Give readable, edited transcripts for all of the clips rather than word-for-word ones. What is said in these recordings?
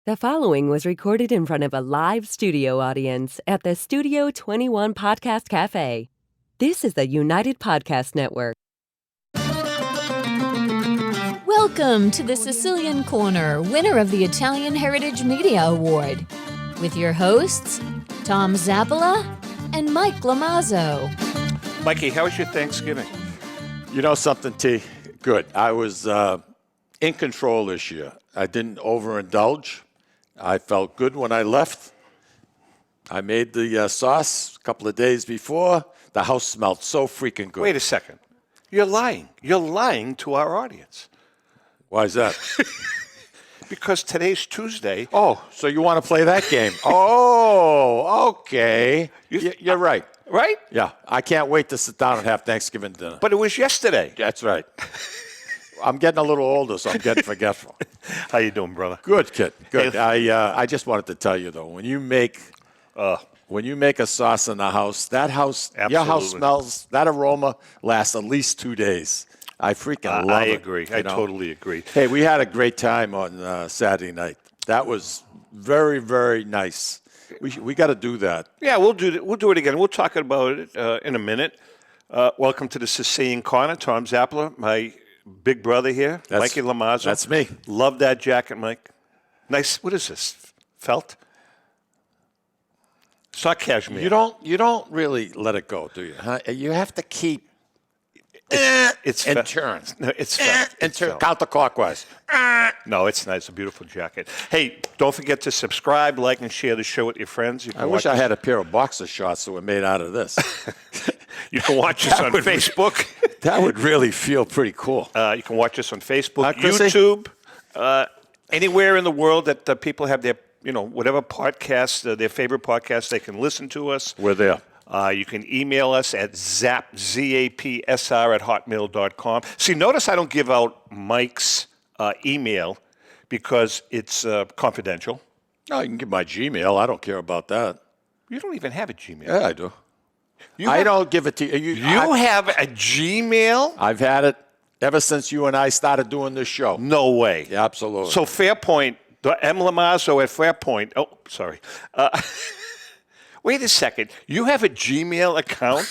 The following was recorded in front of a live studio audience at the Studio 21 Podcast Café. This is the United Podcast Network. Welcome to the Sicilian Corner, winner of the Italian Heritage Media Award, with your hosts, Tom Zappola and Mike Lamazzo. Mikey, how was your Thanksgiving? You know something, T? Good. I was in control this year. I didn't overindulge. I felt good when I left. I made the sauce a couple of days before. The house smelled so freaking good. Wait a second. You're lying. You're lying to our audience. Why is that? Because today's Tuesday. Oh, so you want to play that game? Oh, okay. You're right. Right? Yeah. I can't wait to sit down and have Thanksgiving dinner. But it was yesterday. That's right. I'm getting a little older, so I'm getting forgetful. How you doing, brother? Good, kid. Good. Hey. I just wanted to tell you, though, when you make a sauce in the house, your house Absolutely. smells, that aroma lasts at least 2 days. I freaking love it. I agree. I totally agree. Hey, we had a great time on Saturday night. That was very, very nice. We got to do that. Yeah, we'll do it again. We'll talk about it in a minute. Welcome to the Sicilian Corner. Tom Zappola, my big brother here, Mikey Lamazzo. That's me. Love that jacket, Mike. Nice. What is this? Felt? It's not cashmere. You don't really let it go, do you? Huh? You have to keep it's and felt. turn. No, it's felt. And It's turn felt. counterclockwise. No, it's nice. A beautiful jacket. Hey, don't forget to subscribe, like, and share the show with your friends. You can I wish watch I had a pair of boxer shorts that were made out of this. You can watch us on Facebook. That would really feel pretty cool. You can watch us on Facebook, Chrissy? YouTube, anywhere in the world that people have their, whatever podcast, their favorite podcast, they can listen to us. We're there. You can email us at zapsr@hotmail.com. See, notice I don't give out Mike's email because it's confidential. No, you can give my Gmail. I don't care about that. You don't even have a Gmail. Yeah, I do. I don't give it to you. You have a Gmail? I've had it ever since you and I started doing this show. No way. Yeah, absolutely. So Fairpoint, M. Lamazzo at Fairpoint. Oh, sorry. Wait a second. You have a Gmail account?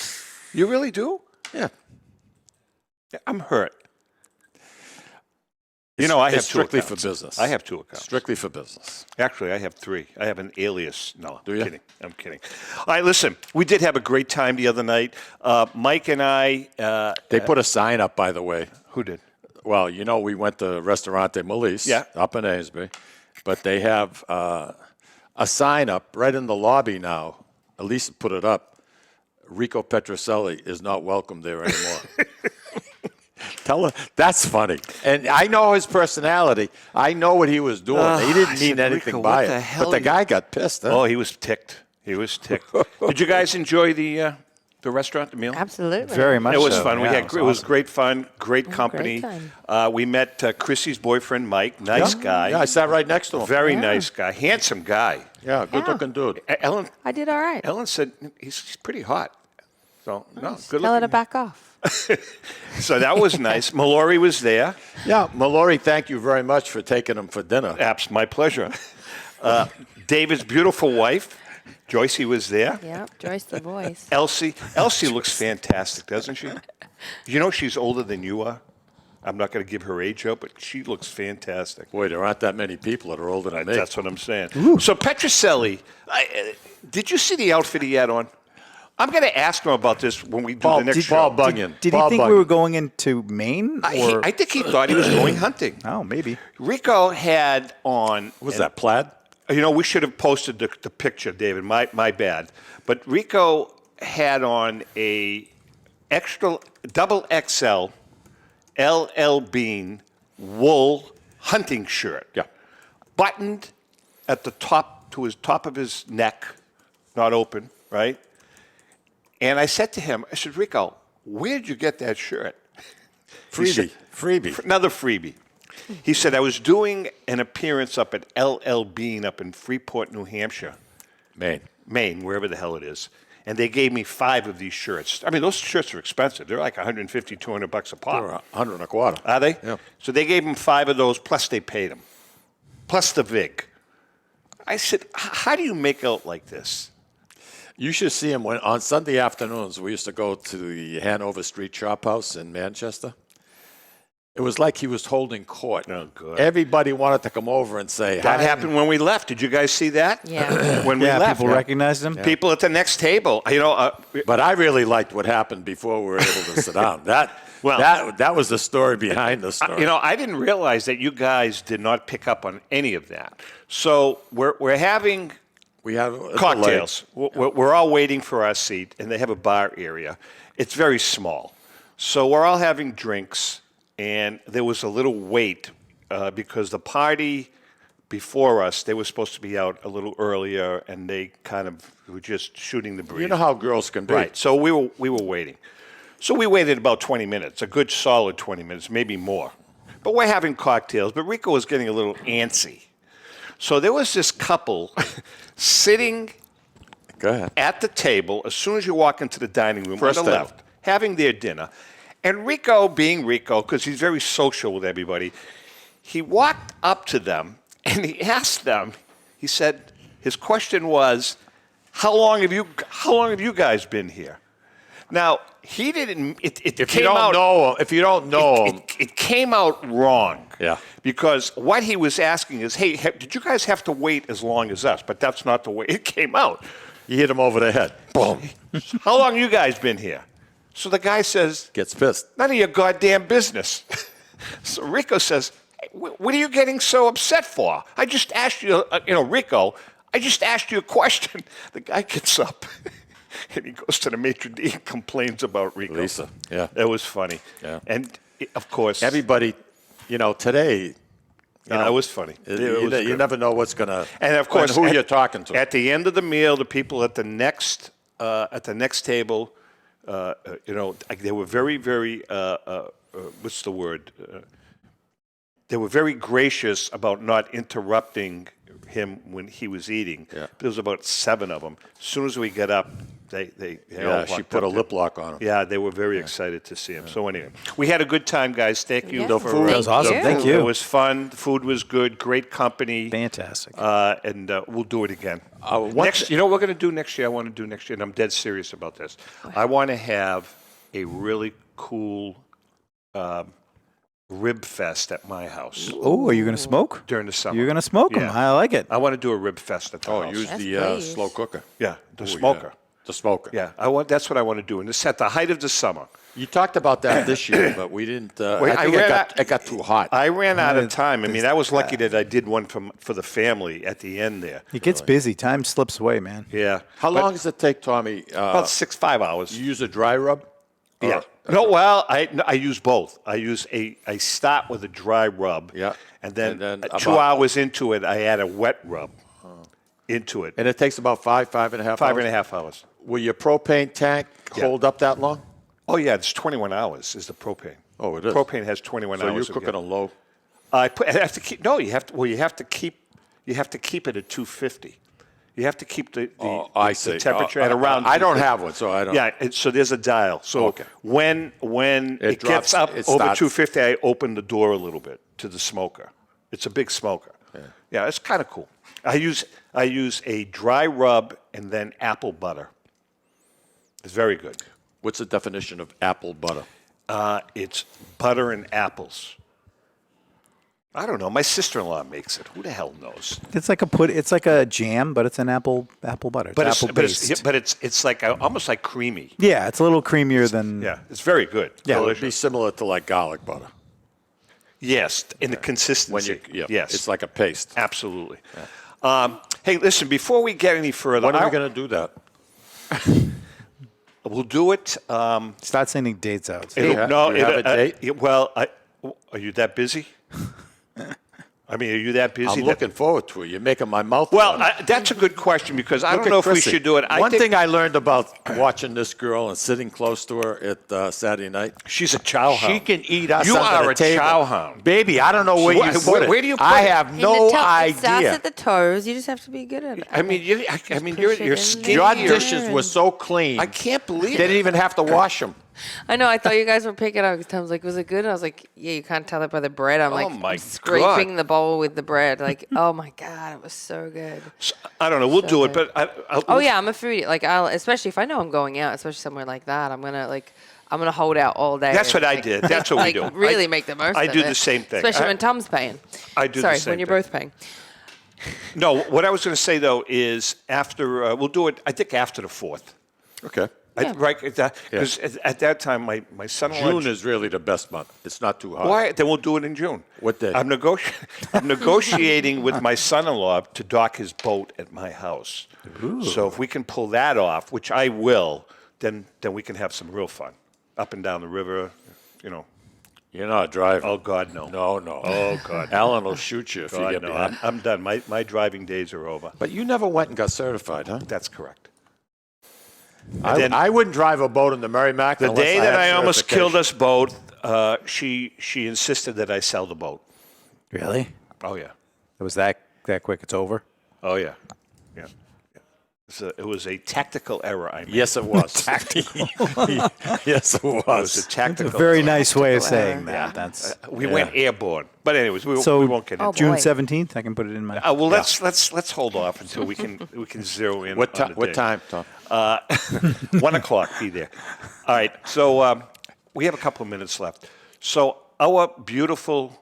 You really do? Yeah. I'm hurt. I have It's strictly two accounts. for business. I have two accounts. Strictly for business. Actually, I have three. I have an alias. No, Do I'm you? kidding. I'm kidding. All right, listen. We did have a great time the other night. Mike and I. They put a sign up, by the way. Who did? Well, we went to Restaurante Molise up in Amesbury, but they have a sign up right in the lobby now. At least put it up. Rico Petrocelli is not welcome there anymore. Tell her that's funny. And I know his personality. I know what he was doing. He didn't mean anything Rico, by what the it. hell But the you- guy got pissed. Huh? Oh, he was ticked. He was ticked. Did you guys enjoy the restaurant, the meal? Absolutely. Very much It was so. fun. Yeah, It was great fun, great company. great We met Chrissy's boyfriend, Mike. Nice guy. Yeah, I sat right next to him. Very nice guy. Handsome guy. Yeah, good-looking dude. Ellen I did all right. said he's pretty hot. So, no, good Tell her to looking. back off. So that was nice. Mallory was there. Yeah, Mallory, thank you very much for taking him for dinner. Apps, my pleasure. David's beautiful wife, Joycey, was there. Yep, Joyce the voice. Elsie looks fantastic, doesn't she? She's older than you are. I'm not going to give her age out, but she looks fantastic. Boy, there aren't that many people that are older than me. That's what I'm saying. So Petrocelli, did you see the outfit he had on? I'm going to ask him about this when we do the next show. Paul Bunyan. Did Paul he think Bunyan. we were going into Maine? I think he thought he was going hunting. Oh, maybe. Rico had on. What was that, plaid? We should have posted the picture, David. My bad. But Rico had on a extra double XL LL Bean wool hunting shirt. Yeah. Buttoned at the top to his top of his neck, not open, right? And I said to him, I said, Rico, where did you get that shirt? Freebie. Another freebie. He said, I was doing an appearance up at LL Bean up in Freeport, New Hampshire. Maine, wherever the hell it is. And they gave me 5 of these shirts. I mean, those shirts are expensive. They're like $150, $200 a pop. They're 100 and a quarter. Are they? Yeah. So they gave him 5 of those, plus they paid him. Plus the VIG. I said, how do you make out like this? You should see him when on Sunday afternoons. We used to go to the Hanover Street Chop House in Manchester. It was like he was holding court. Oh, good. Everybody wanted to come over and say That hi. happened when we left. Did you guys see that? Yeah. When we left. People recognized him. People at the next table. But I really liked what happened before we were able to sit down. That was the story behind the story. I didn't realize that you guys did not pick up on any of that. So we're having we have cocktails. We're all waiting for our seat, and they have a bar area. It's very small. So we're all having drinks, and there was a little wait because the party before us, they were supposed to be out a little earlier, and they kind of were just shooting the breeze. You know how girls can be. Right. So we were waiting. So we waited about 20 minutes, a good solid 20 minutes, maybe more. But we're having cocktails. But Rico was getting a little antsy. So there was this couple sitting at the table as soon as you walk into the dining room First on the table. left, having their dinner. And Rico, being Rico, because he's very social with everybody, he walked up to them and he asked them, he said, his question was, how long have you guys been here? Now, he didn't. If you don't know him, it came out wrong. Yeah. Because what he was asking is, hey, did you guys have to wait as long as us? But that's not the way it came out. You hit him over the head. Boom. How long you guys been here? So the guy says, Gets pissed. none of your goddamn business. So Rico says, hey, what are you getting so upset for? I just asked you, Rico, I just asked you a question. The guy gets up. And he goes to the maitre d' and complains about Rico. Lisa, yeah. It was funny. Yeah. And, of course. Everybody, today. It was funny. You never know what's going to. And, of course, who you're talking to. At the end of the meal, the people at the next table, they were very, very, what's the word? They were very gracious about not interrupting him when he was eating. Yeah. There was about 7 of them. As soon as we got up, they all she walked put a up lip lock on him. Yeah, they were very excited to see him. So anyway, we had a good time, guys. Thank you. Yeah. For, The food was awesome. Thank you. It was fun. The food was good. Great company. Fantastic. And we'll do it again. You know what we're going to do next year? I want to do next year, and I'm dead serious about this. I want to have a really cool rib fest at my house. Oh, are you going to smoke? During the summer. You're going to smoke them. Yeah. I like it. I want to do a rib fest at the house. Use Yes, the please. slow cooker. Yeah, the Oh, smoker. yeah. The smoker. Yeah, that's what I want to do. And it's at the height of the summer. You talked about that this year, but we didn't. I think it got too hot. I ran out of time. I mean, I was lucky that I did one for the family at the end there. It gets busy. Time slips away, man. Yeah. How long does it take, Tommy? About 5 hours. You use a dry rub? Yeah. No, well, I use both. I start with a dry rub. Yeah. And then, And then 2 hours into it, I add a wet rub into it. And it takes about 5.5 hours? 5.5 hours. Will your propane tank hold up that long? Oh, yeah, it's 21 hours is the propane. Oh, it is? Propane has 21 So hours. you're cooking on low? I have to keep. No, you have to. Well, you have to keep it at 250. You have to keep the temperature at around. I don't have one, so I don't. Yeah, so there's a dial. So when it drops, gets up it over starts. 250, I open the door a little bit to the smoker. It's a big smoker. Yeah, it's kind of cool. I use a dry rub and then apple butter. It's very good. What's the definition of apple butter? It's butter and apples. I don't know. My sister-in-law makes it. Who the hell knows? It's like a jam, but it's an apple butter. It's apple based. But it's like almost like creamy. Yeah, it's a little creamier than. Yeah, it's very good. Yeah. So it'd be similar to like garlic butter. Yes, in the consistency. Yes, it's like a paste. Absolutely. Hey, listen, before we get any further, When are we going to do that? we'll do it. Start sending dates out. You have a date? Well, are you that busy? I mean, are you that busy? I'm looking forward to it. You're making my mouth Well, water. that's a good question because I Look don't know at if we Chrissy. should do it. One thing I learned about watching this girl and sitting close to her at Saturday night. She's a chow hound. She can eat us You under are the a table. chow hound. Baby, I don't know where you put it. Where do you put I it? have In no the toe, It starts idea. at the toes. You just have to be good at it. I mean, you're push it skinny. in Your there. dishes were so clean. I can't believe They didn't it. even have to wash them. I know. I thought you guys were picking up. Because Tom's like, was it good? And I was like, yeah, you can't tell it by the bread. I'm my scraping God. the bowl with the bread. Like, oh my God, it was so good. I don't know. We'll do it, good. but I'm a foodie. Like, especially if I know I'm going out, especially somewhere like that, I'm gonna hold out all day. That's what I like, did. That's what we do. Really make the most. I of do it. the same thing. Especially when Tom's paying. I do Sorry, the same when you're thing. both paying. No, what I was going to say, though, is after, we'll do it, I think, after the 4th. Okay. Right? Because at that time, my son-in-law... June is really the best month. It's not too hot. Why? Then we'll do it in June. What day? I'm negotiating with my son-in-law to dock his boat at my house. Ooh. So if we can pull that off, which I will, then we can have some real fun. Up and down the river, you know. You're not driving. Oh, God, no. No. Oh, God. Alan will shoot you if you God, get no. behind. I'm done. My driving days are over. But you never went and got certified, huh? That's correct. I wouldn't drive a boat in the Merrimack. The day that I almost killed us. us both, she insisted that I sell the boat. Really? Oh, yeah. It was that quick. It's over. Oh, yeah. Yeah. It was a tactical error I made. Yes, it was. Tactical. Yes, it was. It was a tactical It's a very error. nice way of saying Yeah. that. That's We went airborne. But anyways, we so won't get into it. June boy. 17th. I can put it in my. Well, let's hold off until we can zero in. What on the what date. time, Tom? 1 o'clock. Be there. All right. So we have a couple of minutes left. So our beautiful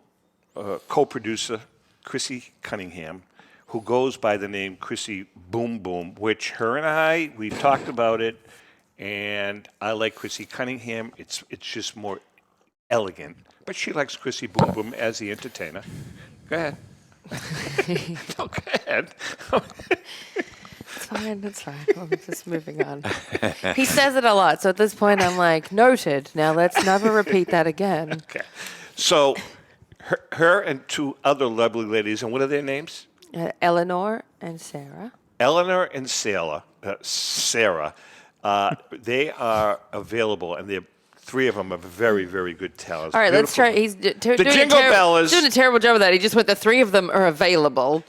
co-producer, Chrissy Cunningham, who goes by the name Chrissy Boom Boom, which her and we've talked about it, and I like Chrissy Cunningham. It's just more elegant, but she likes Chrissy Boom Boom as the entertainer. Go ahead. No, go ahead. It's fine. I'm just moving on. He says it a lot, so at this point I'm like, noted. Now let's never repeat that again. Okay. So her and two other lovely ladies, and what are their names? Eleanor and Sarah. Eleanor and Sarah. They are available, and they're three of them are very, very good talents. All right, let's try. He's doing Jingle Bellas. doing a terrible job of that. He just went, the three of them are available.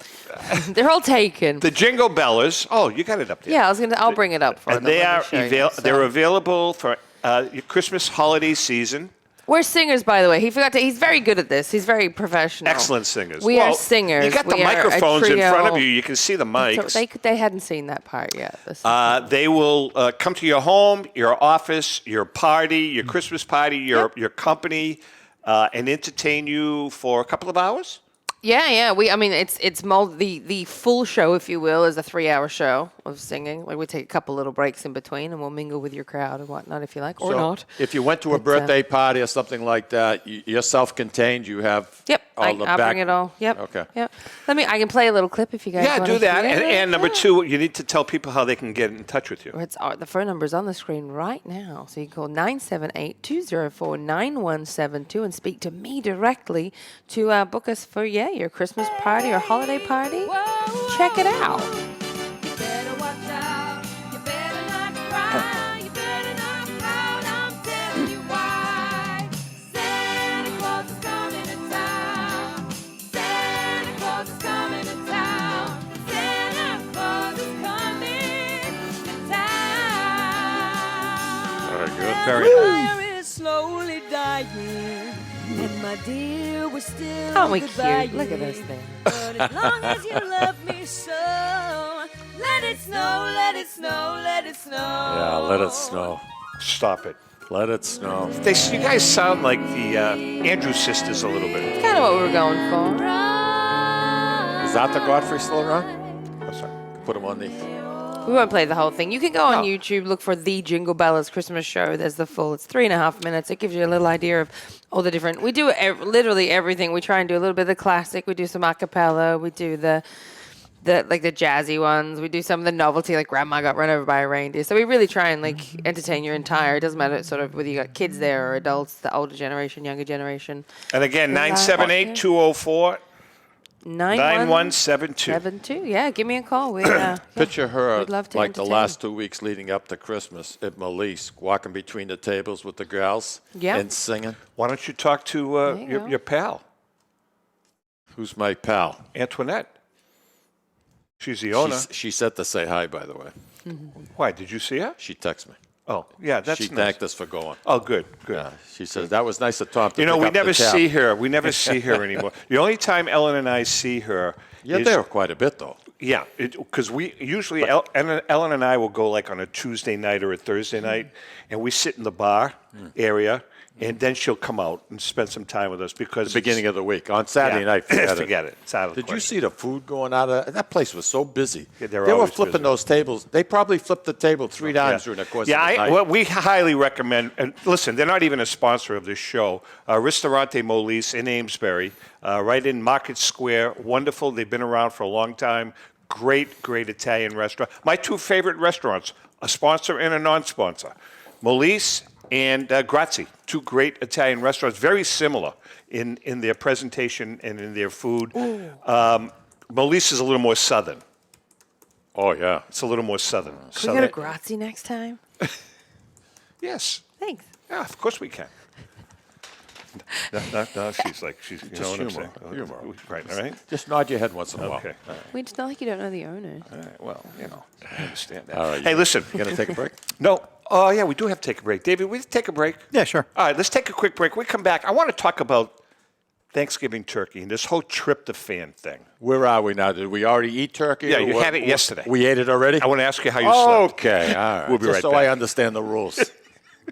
They're all taken. The Jingle Bellas. Oh, you got it up there. Yeah, I'll bring it up for them. And they Let me are show you. they're available for your Christmas holiday season. We're singers, by the way. He forgot to. He's very good at this. He's very professional. Excellent singers. We are singers. You got the We are a microphones in front of trio. you. You can see the So mics. they hadn't seen that part yet. They will come to your home, your office, your party, your Christmas party, your company, and entertain you for a couple of hours. Yeah. It's the full show, if you will, is a 3-hour show of singing. Like we take a couple little breaks in between, and we'll mingle with your crowd and whatnot, if you like, or So not. If you went to a birthday party or something like that, you're self-contained. You have I'll the back. bring it all. Yep. Okay. Yep. I can play a little clip if you guys Yeah, want do to that. hear it. And number two, you need to tell people how they can get in touch with you. The phone number is on the screen right now. So you can call 978-204-9172 and speak to me directly to book us for, your Christmas party or holiday party. Check it out. Very Is slowly dying, and my dear, we're still Aren't we cute? goodbying. Look at us there. But as long as you love me so, let it snow, let it snow, let it snow. Yeah, let it snow. Stop it. Let it snow. You guys sound like the Andrews sisters a little bit. Kind of what we were going for. Is that the Godfrey still around? I'm sorry. Put him on the. We won't play the whole thing. You can go on YouTube, look for the Jingle Bellas Christmas show. There's the full. It's 3.5 minutes. It gives you a little idea of all the different. We do literally everything. We try and do a little bit of the classic. We do some a cappella. We do the jazzy ones. We do some of the novelty, like Grandma Got Run Over by a Reindeer. So we really try and entertain your entire. It doesn't matter sort of whether you got kids there or adults, the older generation, younger generation. And again, 978-204. 9172. 72. Yeah, give me a call. We Picture her we'd love to like the entertain. last 2 weeks leading up to Christmas at Molise, walking between the tables with the gals Yeah. and singing. Why don't you talk to There you go. your pal, Who's my pal? Antoinette? She's the owner. She said to say hi, by the way. Why? Did you see her? She texted me. Oh, yeah, that's She nice. thanked us for going. Oh, good. She says, that was nice of Tom to You know, pick we up the never tab. see her. We never see her anymore. The only time Ellen and I see her You're is... there quite a bit, though. Yeah, because we usually, Ellen and I will go like on a Tuesday night or a Thursday night, and we sit in the bar area, and then she'll come out and spend some time with us because The beginning of the week. On Saturday night, forget it. It's out of the Did you question. see the food going out of that place was so busy. Yeah, they they're were always flipping busy. those tables. They probably flipped the table 3 times during the course of the night. Well, we highly recommend, and listen, they're not even a sponsor of this show, Ristorante Molise in Amesbury, right in Market Square. Wonderful. They've been around for a long time. Great, great Italian restaurant. My 2 favorite restaurants, a sponsor and a non-sponsor, Molise and Grazie, 2 great Italian restaurants, very similar in their presentation and in their food. Molise is a little more southern. Oh, yeah. It's a little more southern. Can we go to Grazie next time? Yes. Thanks. Yeah, of course we can. No, she's like, you know what I'm humor. saying? Humor. Right, all right? Just nod your head once in a while. Okay. Wait, it's not like you don't know the owner. All right, well, you know, I understand that. All right, Hey, listen. You going to take a break? No. Oh, yeah, we do have to take a break. David, we take a break? Yeah, sure. All right, let's take a quick break. We come back. I want to talk about Thanksgiving turkey and this whole tryptophan thing. Where are we now? Did we already eat turkey? Yeah, you had it yesterday. We ate it already? I want to ask you how you slept. Okay, all right. We'll be Just right so back. I understand the rules.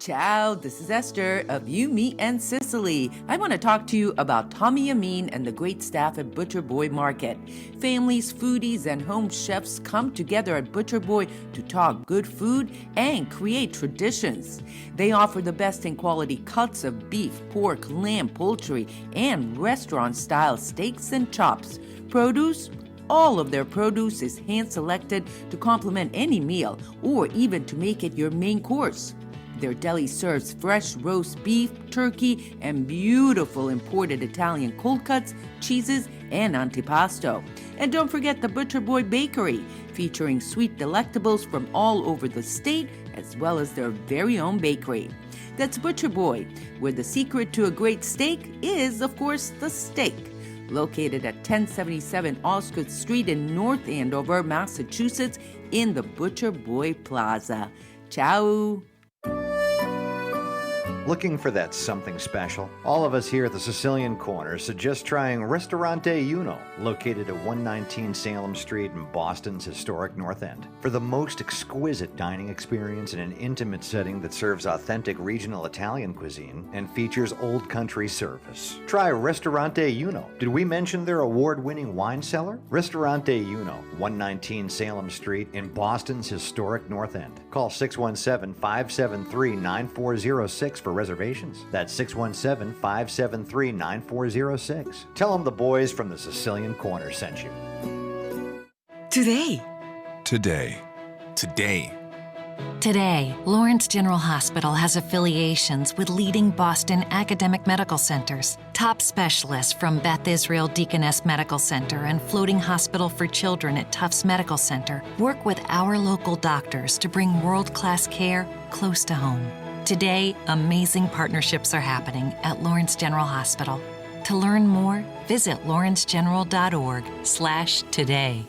Ciao, this is Esther of You, Me, and Sicily. I want to talk to you about Tommy Amin and the great staff at Butcher Boy Market. Families, foodies, and home chefs come together at Butcher Boy to talk good food and create traditions. They offer the best in quality cuts of beef, pork, lamb, poultry, and restaurant-style steaks and chops. Produce? All of their produce is hand-selected to complement any meal or even to make it your main course. Their deli serves fresh roast beef, turkey, and beautiful imported Italian cold cuts, cheeses, and antipasto. And don't forget the Butcher Boy Bakery, featuring sweet delectables from all over the state, as well as their very own bakery. That's Butcher Boy, where the secret to a great steak is, of course, the steak. Located at 1077 Osgood Street in North Andover, Massachusetts, in the Butcher Boy Plaza. Ciao! Looking for that something special? All of us here at the Sicilian Corner suggest trying Ristorante Uno, located at 119 Salem Street in Boston's historic North End. For the most exquisite dining experience in an intimate setting that serves authentic regional Italian cuisine and features old country service. Try Ristorante Uno. Did we mention their award-winning wine cellar? Ristorante Uno, 119 Salem Street in Boston's historic North End. Call 617-573-9406 for reservations. That's 617-573-9406. Tell them the boys from the Sicilian Corner sent you. Today, Lawrence General Hospital has affiliations with leading Boston academic medical centers. Top specialists from Beth Israel Deaconess Medical Center and Floating Hospital for Children at Tufts Medical Center work with our local doctors to bring world-class care close to home. Today, amazing partnerships are happening at Lawrence General Hospital. To learn more, visit lawrencegeneral.org/today.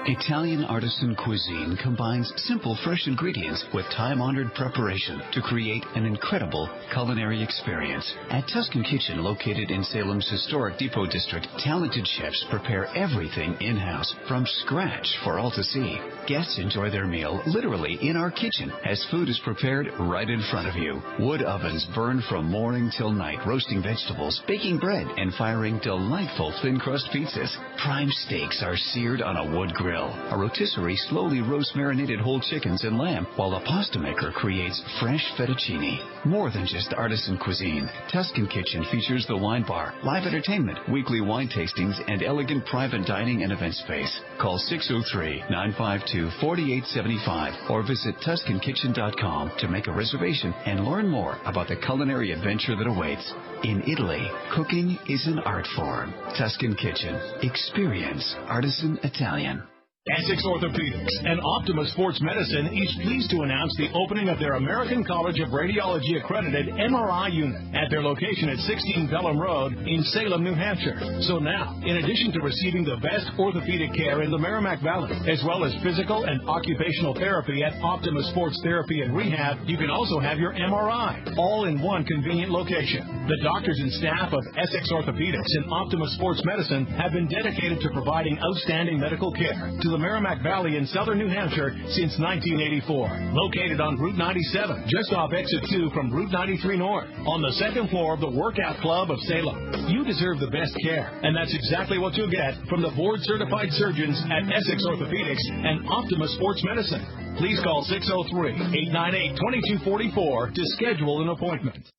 Italian artisan cuisine combines simple, fresh ingredients with time-honored preparation to create an incredible culinary experience. At Tuscan Kitchen, located in Salem's historic Depot District, talented chefs prepare everything in-house from scratch for all to see. Guests enjoy their meal literally in our kitchen as food is prepared right in front of you. Wood ovens burn from morning till night, roasting vegetables, baking bread, and firing delightful thin-crust pizzas. Prime steaks are seared on a wood grill. A rotisserie slowly roasts marinated whole chickens and lamb, while a pasta maker creates fresh fettuccine. More than just artisan cuisine, Tuscan Kitchen features the wine bar, live entertainment, weekly wine tastings, and elegant private dining and event space. Call 603-952-4875 or visit TuscanKitchen.com to make a reservation and learn more about the culinary adventure that awaits. In Italy, cooking is an art form. Tuscan Kitchen. Experience artisan Italian. Essex Orthopedics and Optima Sports Medicine is pleased to announce the opening of their American College of Radiology accredited MRI unit at their location at 16 Pelham Road in Salem, New Hampshire. So now, in addition to receiving the best orthopedic care in the Merrimack Valley, as well as physical and occupational therapy at Optima Sports Therapy and Rehab, you can also have your MRI, all in one convenient location. The doctors and staff of Essex Orthopedics and Optima Sports Medicine have been dedicated to providing outstanding medical care to the Merrimack Valley in southern New Hampshire since 1984. Located on Route 97, just off Exit 2 from Route 93 North, on the second floor of the Workout Club of Salem. You deserve the best care, and that's exactly what you'll get from the board-certified surgeons at Essex Orthopedics and Optima Sports Medicine. Please call 603-898-2244 to schedule an appointment.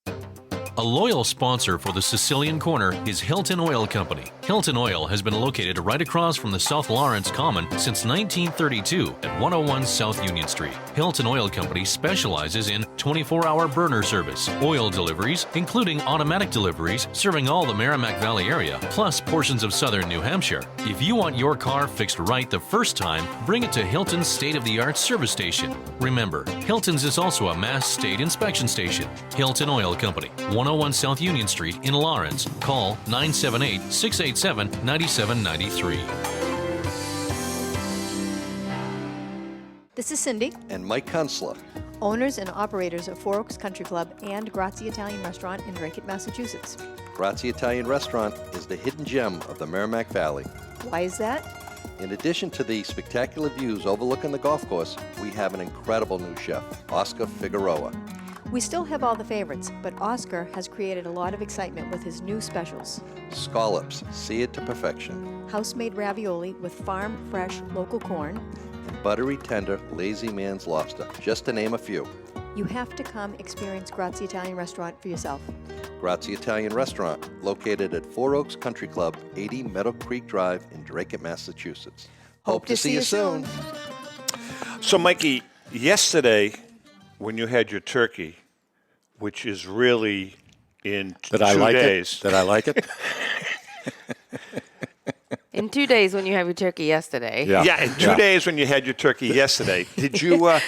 A loyal sponsor for the Sicilian Corner is Hilton Oil Company. Hilton Oil has been located right across from the South Lawrence Common since 1932 at 101 South Union Street. Hilton Oil Company specializes in 24-hour burner service, oil deliveries, including automatic deliveries serving all the Merrimack Valley area, plus portions of southern New Hampshire. If you want your car fixed right the first time, bring it to Hilton's state-of-the-art service station. Remember, Hilton's is also a Mass State Inspection Station. Hilton Oil Company, 101 South Union Street in Lawrence. Call 978-687-9793. This is Cindy. And Mike Kunstler. Owners and operators of Four Oaks Country Club and Grazie Italian Restaurant in Drake, Massachusetts. Grazie Italian Restaurant is the hidden gem of the Merrimack Valley. Why is that? In addition to the spectacular views overlooking the golf course, we have an incredible new chef, Oscar Figueroa. We still have all the favorites, but Oscar has created a lot of excitement with his new specials. Scallops, seared to perfection. House-made ravioli with farm-fresh local corn. And buttery tender, lazy man's lobster, just to name a few. You have to come experience Grazie Italian Restaurant for yourself. Grazie Italian Restaurant, located at Four Oaks Country Club, 80 Meadow Creek Drive in Drake, Massachusetts. Hope to see you soon. So, Mikey, yesterday, when you had your turkey, which is really in 2 days. Did I like it? In 2 days when you have your turkey yesterday. Yeah, in 2 days when you had your turkey yesterday. Did you,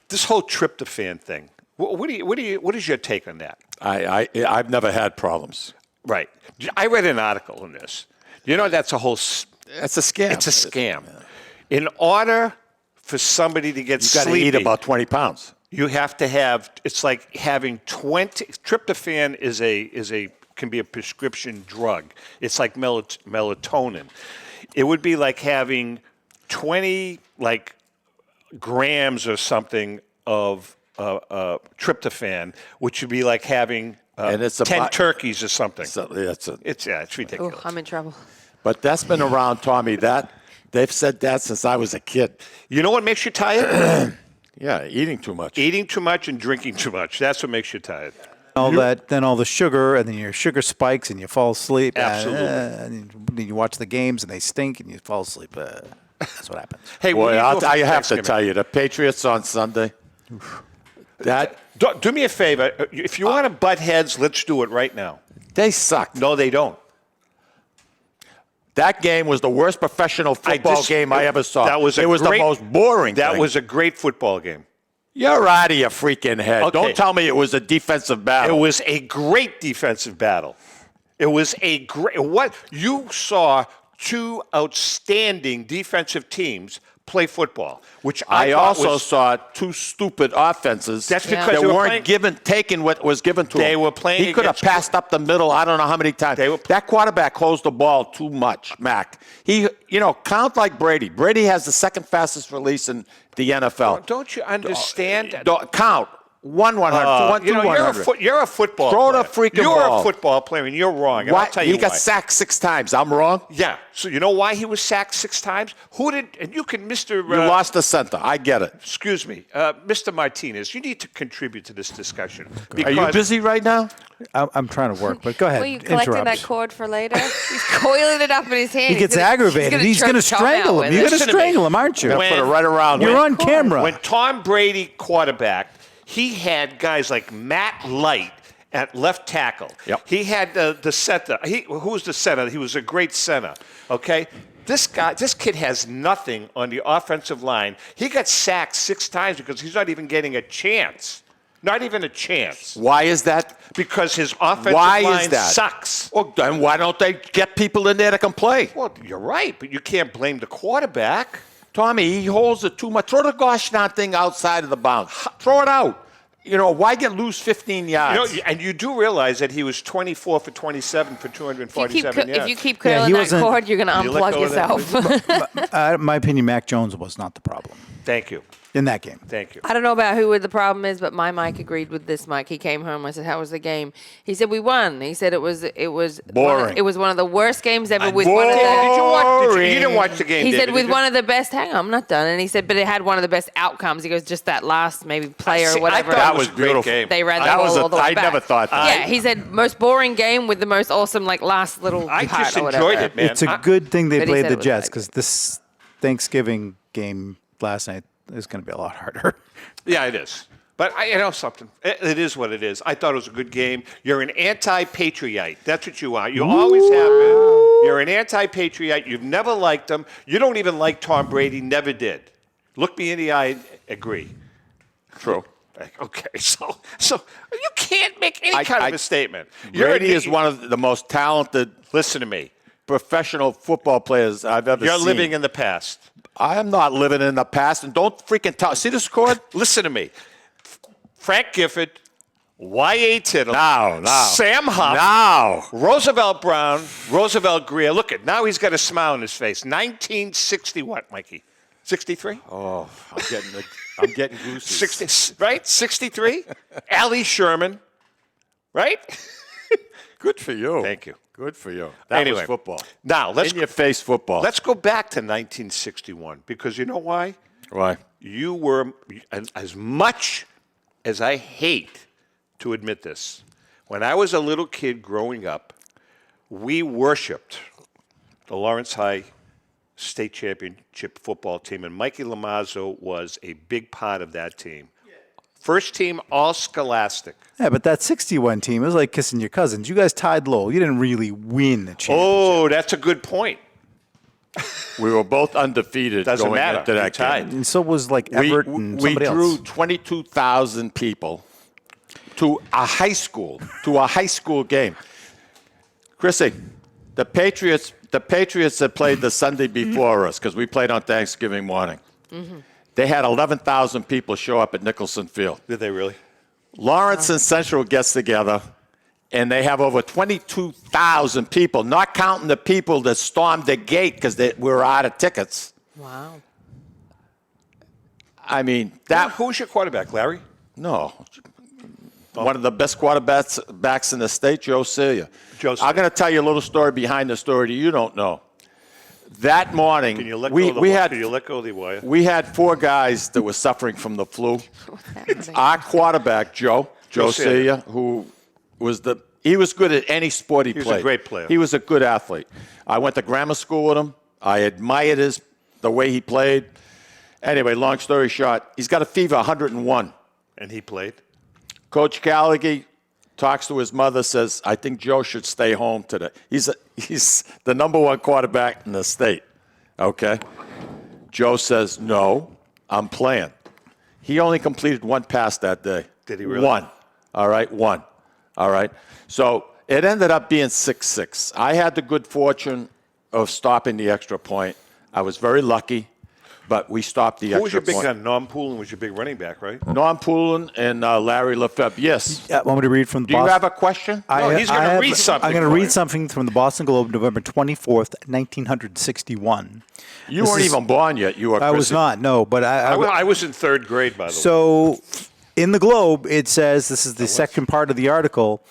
this whole tryptophan thing, what is your take on that? I've never had problems. Right. I read an article on this. You know, that's a whole... That's a scam. It's a scam. In order for somebody to get sleepy... You've got to eat about 20 pounds. You have to have, it's like having 20, tryptophan can be a prescription drug. It's like melatonin. It would be like having 20 grams or something of tryptophan, which would be like having 10 turkeys or something. It's ridiculous. Oh, I'm in trouble. But that's been around, Tommy. They've said that since I was a kid. You know what makes you tired? Yeah, eating too much. Eating too much and drinking too much. That's what makes you tired. Then all the sugar, and then your sugar spikes, and you fall asleep. Absolutely. And then you watch the games, and they stink, and you fall asleep. That's what happens. Hey, boy, I have to tell you, the Patriots on Sunday. Do me a favor. If you want to butt heads, let's do it right now. They suck. No, they don't. That game was the worst professional football game I ever saw. It was the most boring That thing. was a great football game. You're out of your freaking head. Okay. Don't tell me it was a defensive battle. It was a great defensive battle. It was a great... What you saw, two outstanding defensive teams play football, which I also saw two stupid offenses. That's because they weren't taking what was given to them. They were playing. He could have passed up the middle. I don't know how many times. That quarterback holds the ball too much, Mac. Count like Brady. Brady has the second fastest release in the NFL. Don't you understand? Count. 100, 200. You're a football player. Throw the freaking ball. You're a football player, and you're wrong. And I'll tell you He got sacked 6 times. I'm wrong? Yeah. So you know why he was sacked 6 times? And you can, Mr. You lost the center. I get it. Excuse me. Mr. Martinez, you need to contribute to this discussion. Are you busy right now? I'm trying to work, but go ahead. Were you collecting that cord for later? He's coiling it up in his hand. He gets aggravated. He's going to strangle him. You're going to strangle him, aren't you? Put it right around. You're on camera. When Tom Brady quarterbacked, he had guys like Matt Light at left tackle. Yep. He had the center. Who was the center? He was a great center. Okay. This kid has nothing on the offensive line. He got sacked 6 times because he's not even getting a chance. Not even a chance. Why is that? Because his offensive line sucks. Well, then why don't they get people in there that can play? Well, you're right, but you can't blame the quarterback. Tommy, he holds it too much. Throw the gosh darn thing outside of the bounds. Throw it out. Why lose 15 yards? And you do realize that he was 24 for 27 for 247 yards. If you keep curling that cord, you're going to unplug yourself. My opinion, Mac Jones was not the problem. Thank you. In that game. Thank you. I don't know about who the problem is, but my Mike agreed with this Mike. He came home. I said, "How was the game?" He said, "We won." He said, "It was boring. It was one of the worst games ever." Did you watch? You didn't watch the game. He said, "With one of the best." Hang on, I'm not done. And he said, "But it had one of the best outcomes." He goes, "Just that last maybe play or whatever." That was beautiful. Game. They ran the ball all the way back. I never thought that. Yeah, he said, "Most boring game with the most awesome last little." I just enjoyed it, man. It's a good thing they played the Jets because this Thanksgiving game last night is going to be a lot harder. Yeah, it is. But something. It is what it is. I thought it was a good game. You're an anti-patriot. That's what you are. You always have been. You're an anti-patriot. You've never liked them. You don't even like Tom Brady. Never did. Look me in the eye and agree. True. Okay, so you can't make any kind of a statement. Brady is one of the most talented. Listen to me. Professional football players I've ever seen. You're living in the past. I am not living in the past, and don't freaking tell. See this cord? Listen to me. Frank Gifford, Y.A. Tittle, no. Sam Huff, Roosevelt Brown, Roosevelt Greer. Look at now he's got a smile on his face. 1960 what, Mikey? 63? Oh, I'm getting goosey. 60, right? 63? Allie Sherman, right? Good for you. Thank you. Good for you. That was football. Now, in your face football. Let's go back to 1961 because you know why? Why? You were, as much as I hate to admit this, when I was a little kid growing up, we worshipped the Lawrence High state championship football team, and Mikey Lamazzo was a big part of that team. First team, all scholastic. Yeah, but that 61 team, it was like kissing your cousins. You guys tied Lowell. You didn't really win the championship. Oh, that's a good point. We were both undefeated Doesn't matter. Into that game. And so was like Everett and somebody else. We drew 22,000 people to a high school game. Chrissy, the Patriots that played the Sunday before us, because we played on Thanksgiving morning. Mm-hmm. They had 11,000 people show up at Nicholson Field. Did they really? Lawrence and Central gets together, and they have over 22,000 people, not counting the people that stormed the gate because we were out of tickets. Wow. I mean, who's your quarterback, Larry? No. One of the best quarterbacks in the state, Joe Celia. I'm going to tell you a little story behind the story that you don't know. That morning, Can you let go of the wire? We had 4 guys that were suffering from the flu. Our quarterback, Joe Celia, who was he was good at any sport he played. He was a great player. He was a good athlete. I went to grammar school with him. I admired the way he played. Anyway, long story short, he's got a fever 101. And he played? Coach Callagher talks to his mother, says, I think Joe should stay home today. He's the number 1 quarterback in the state, okay? Joe says, no, I'm playing. He only completed 1 pass that day. Did he really? 1. All right, 1. All right. So it ended up being 6-6. I had the good fortune of stopping the extra point. I was very lucky. But we stopped the extra point. Who was your big gun? Norm Poulin was your big running back, right? Norm Poulin and Larry Lefebvre, yes. Yeah, want me to read from the Do you have a question? He's going to read something. I'm going to read something from the Boston Globe, November 24th, 1961. You weren't even born yet. You were. I was not, no. But I was in 3rd grade, by the way. So in the Globe, it says, this is the second part of the article,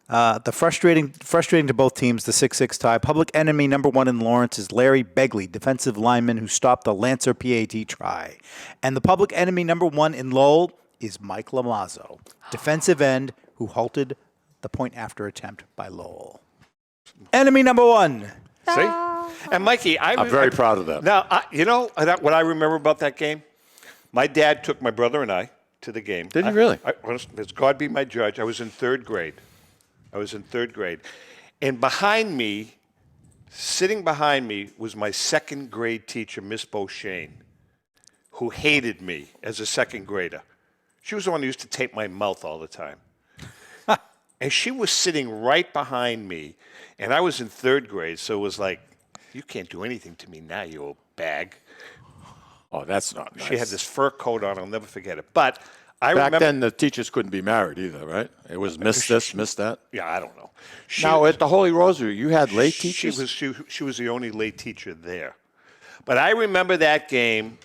the frustrating to both teams, the 6-6 tie. Public enemy number 1 in Lawrence is Larry Begley, defensive lineman who stopped the Lancer PAT try. And the public enemy number 1 in Lowell is Mike Lamazzo, defensive end who halted the point after attempt by Lowell. Enemy number 1. See? And Mikey, I'm very proud of that. Now, you know what I remember about that game? My dad took my brother and I to the game. Did he really? As God be my judge, I was in 3rd grade. I was in third grade. And behind me, sitting behind me, was my second grade teacher, Miss Beauchesne, who hated me as a second grader. She was the one who used to tape my mouth all the time. And she was sitting right behind me, and I was in third grade, so it was like, you can't do anything to me now, you old bag. Oh, that's not nice. She had this fur coat on. I'll never forget it. But I Back remember then, the teachers couldn't be married either, right? It was miss this, miss that. Yeah, I don't know. Now, at the Holy Rosary, you had lay teachers? She was the only lay teacher there. But I remember that game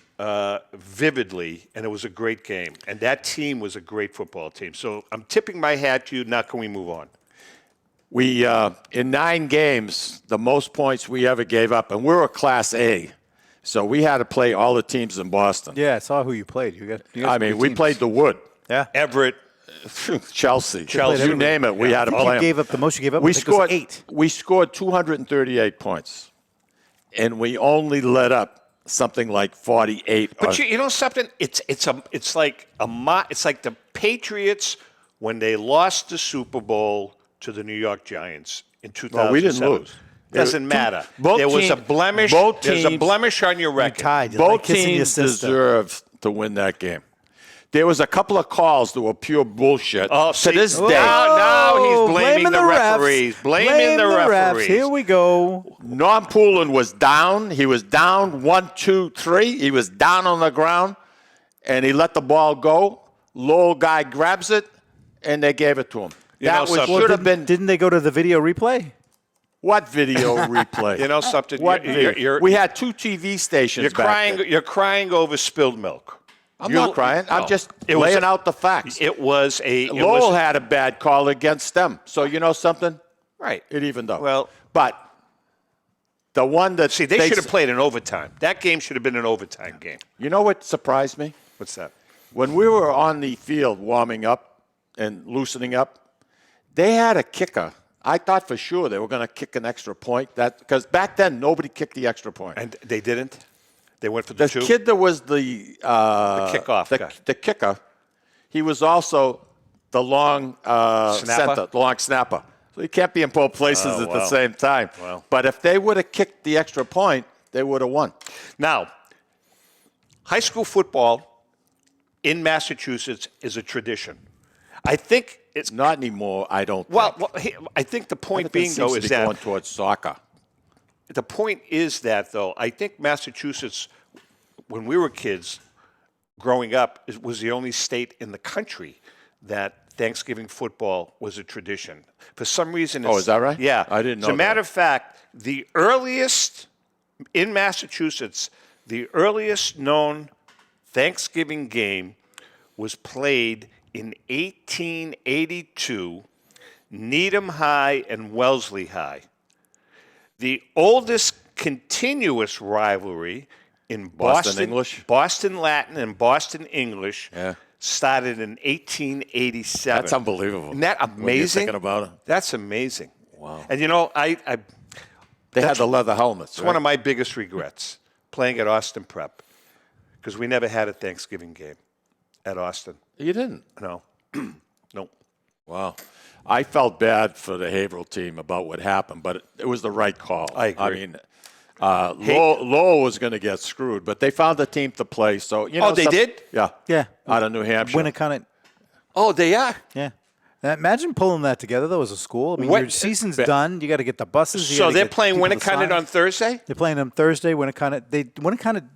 vividly, and it was a great game. And that team was a great football team. So I'm tipping my hat to you. Now can we move on? We, in 9 games, the most points we ever gave up, and we were Class A. So we had to play all the teams in Boston. Yeah, I saw who you played. You got we played the Wood. Yeah. Everett. Chelsea. You name it, we had to play them. The most you gave up we was scored 8. We scored 238 points, and we only let up something like 48. But you know something? It's like the Patriots when they lost the Super Bowl to the New York Giants in 2007. Well, we didn't lose. Doesn't matter. There was a blemish. There's a blemish on your record. Both teams deserve to win that game. There was a couple of calls that were pure bullshit. Oh, to this day. Now he's blaming the referees. Blaming the referees. Here we go. Norm Poulin was down. He was down 1, 2, 3. He was down on the ground, and he let the ball go. Lowell guy grabs it, and they gave it to him. Should have been. Didn't they go to the video replay? What video replay? You know something? What video? We had 2 TV stations. You're crying over spilled milk. I'm not crying. I'm just laying out the facts. Lowell had a bad call against them. So you know something? Right. It evened out. Well, but the one that they should have played in overtime. That game should have been an overtime game. You know what surprised me? What's that? When we were on the field warming up and loosening up, they had a kicker. I thought for sure they were going to kick an extra point. Because back then nobody kicked the extra point. And they didn't. They went for the 2. The kid that was the kickoff guy. The kicker, he was also the long center, the long snapper. So he can't be in both places at the same time. Wow. But if they would have kicked the extra point, they would have won. Now, high school football in Massachusetts is a tradition. I think it's not anymore. I don't. I think the point being though is that going towards soccer. The point is that, though, I think Massachusetts, when we were kids growing up, was the only state in the country that Thanksgiving football was a tradition. For some reason, is that right? Yeah. I didn't know As a matter of fact, the earliest in Massachusetts, the earliest known Thanksgiving game was played in 1882, Needham High and Wellesley High. The oldest continuous rivalry in Boston Latin and Boston English started in 1887. That's unbelievable. Isn't that amazing? When you're thinking about it. That's amazing. Wow. And you know, they had the leather helmets. It's one of my biggest regrets, playing at Austin Prep, because we never had a Thanksgiving game at Austin. You didn't? No. Nope. Wow. I felt bad for the Haverhill team about what happened, but it was the right call. I agree. I mean, Lowell was going to get screwed, but they found a team to play. So you know, they did? Yeah. Yeah. Out of New Hampshire. Winnicott. Oh, they are? Yeah. Now, imagine pulling that together, though, as a school. I mean, your season's done. You got to get the buses. So they're playing Winnicott on Thursday? They're playing them Thursday. Winnicott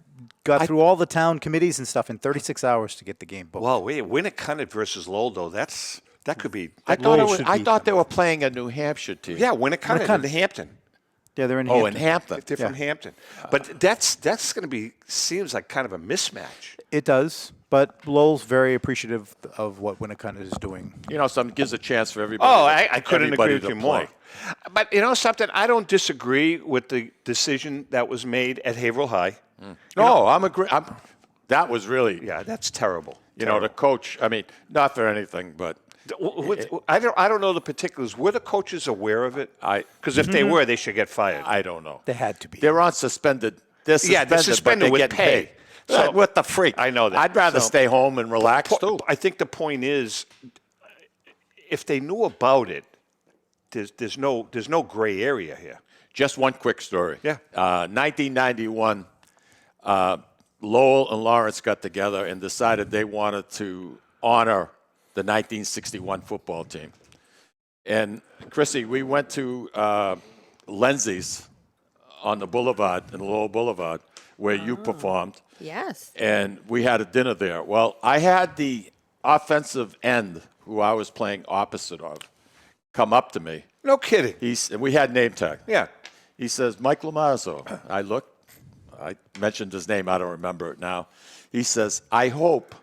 got through all the town committees and stuff in 36 hours to get the game booked. Well, wait, Winnicott versus Lowell, though, that could be. I thought they were playing a New Hampshire team. Yeah, Winnicott in Hampton. Yeah, they're in Hampton. Oh, in Hampton. They're from Hampton. But that's going to be, seems like kind of a mismatch. It does. But Lowell's very appreciative of what Winnicott is doing. You know, gives a chance for everybody. Oh, I couldn't agree with you more. But you know something? I don't disagree with the decision that was made at Haverhill High. No, I'm agree. That was really. Yeah, that's terrible. You know, the coach. I mean, not for anything, but. I don't know the particulars. Were the coaches aware of it? Because if they were, they should get fired. I don't know. They had to be. They're on suspended. They're suspended but with pay. Paid. So, what the freak? I know that. I'd rather stay home and relax too. I think the point is, if they knew about it, there's no gray area here. Just one quick story. Yeah. 1991, Lowell and Lawrence got together and decided they wanted to honor the 1961 football team. And, Chrissy, we went to Lindsay's on the boulevard, in Lowell Boulevard, where you performed. Yes. And we had a dinner there. Well, I had the offensive end, who I was playing opposite of, come up to me. No kidding. And we had name tag. Yeah. He says, Mike Lomazzo. I looked. I mentioned his name. I don't remember it now. He says, I hope